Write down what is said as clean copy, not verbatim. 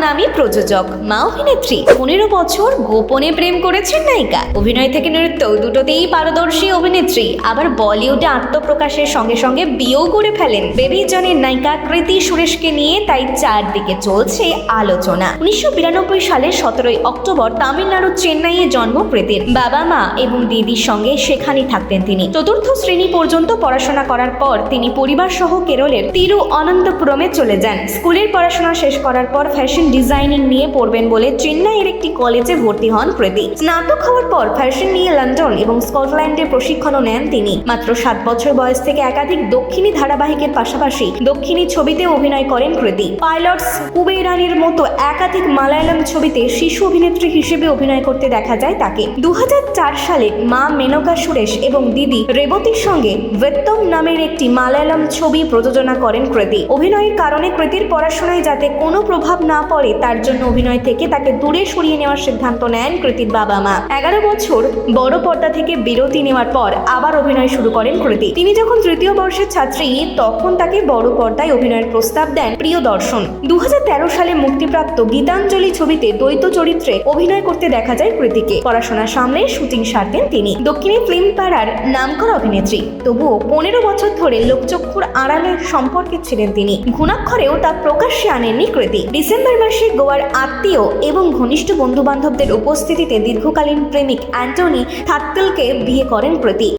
খ্যাতনামী প্রযোজক, মা অভিনেত্রী, 15 বছর গোপনে প্রেম করেছেন নায়িকা। অভিনয় থেকে নৃত্য দুটোতেই পারদর্শী অভিনেত্রী, আবার বলিউডে আত্মপ্রকাশের সঙ্গে সঙ্গে বিয়েও করে ফেলেন। বেবি জনের নায়িকা কৃতি সুরেশকে নিয়ে তাই চারদিকে চলছে আলোচনা। 1992 সালের 17 অক্টোবর তামিলনাড়ুর চেন্নাইয়ে জন্ম কৃতির। বাবা মা এবং দিদির সঙ্গে সেখানেই থাকতেন তিনি। চতুর্থ শ্রেণী পর্যন্ত পড়াশোনা করার পর তিনি পরিবার সহ কেরলের তিরুঅনন্তপুরমে চলে যান। স্কুলের পড়াশোনা শেষ করার পর ফ্যাশন ডিজাইনিং নিয়ে পড়বেন বলে চেন্নাইয়ের একটি কলেজে ভর্তি হন কৃতি। স্নাতক হওয়ার পর ফ্যাশন নিয়ে লন্ডন এবং স্কটল্যান্ডে প্রশিক্ষণও নেন তিনি। মাত্র 7 বছর বয়স থেকে একাধিক দক্ষিণী ধারাবাহিকের পাশাপাশি দক্ষিণী ছবিতে অভিনয় করেন কৃতি। পাইলটস, কুবেরানির মতো একাধিক মালায়ালাম ছবিতে শিশু অভিনেত্রী হিসেবে অভিনয় করতে দেখা যায় তাকে। 2004 সালে মা মেনকা সুরেশ এবং দিদি রেবতীর সঙ্গে বেত্তম নামের একটি মালায়ালাম ছবি প্রযোজনা করেন কৃতি। অভিনয়ের কারণে কৃতির পড়াশোনায় যাতে কোনো প্রভাব না পড়ে তার জন্য অভিনয় থেকে তাকে দূরে সরিয়ে নেওয়ার সিদ্ধান্ত নেন কৃতির বাবা মা। 11 বছর বড় পর্দা থেকে বিরতি নেওয়ার পর আবার অভিনয় শুরু করেন কৃতি। তিনি যখন তৃতীয় বর্ষের ছাত্রী তখন তাকে বড় পর্দায় অভিনয়ের প্রস্তাব দেন প্রিয়দর্শন। 2013 সালে মুক্তিপ্রাপ্ত গীতাঞ্জলি ছবিতে দ্বৈত চরিত্রে অভিনয় করতে দেখা যায় কৃতিকে। পড়াশোনা সামনে শুটিং সারতেন তিনি। দক্ষিণী ফিল্ম পাড়ার নামকরা অভিনেত্রী, তবুও 15 বছর ধরে লোকচক্ষুর আড়ালের সম্পর্কে ছিলেন তিনি। ঘুণাক্ষরেও তা প্রকাশ্যে আনেননি কৃতি। ডিসেম্বর মাসে গোয়ার আত্মীয় এবং ঘনিষ্ঠ বন্ধু বান্ধবদের উপস্থিতিতে দীর্ঘকালীন প্রেমিক অ্যান্টনি থাত্তেলকে বিয়ে করেন কৃতি।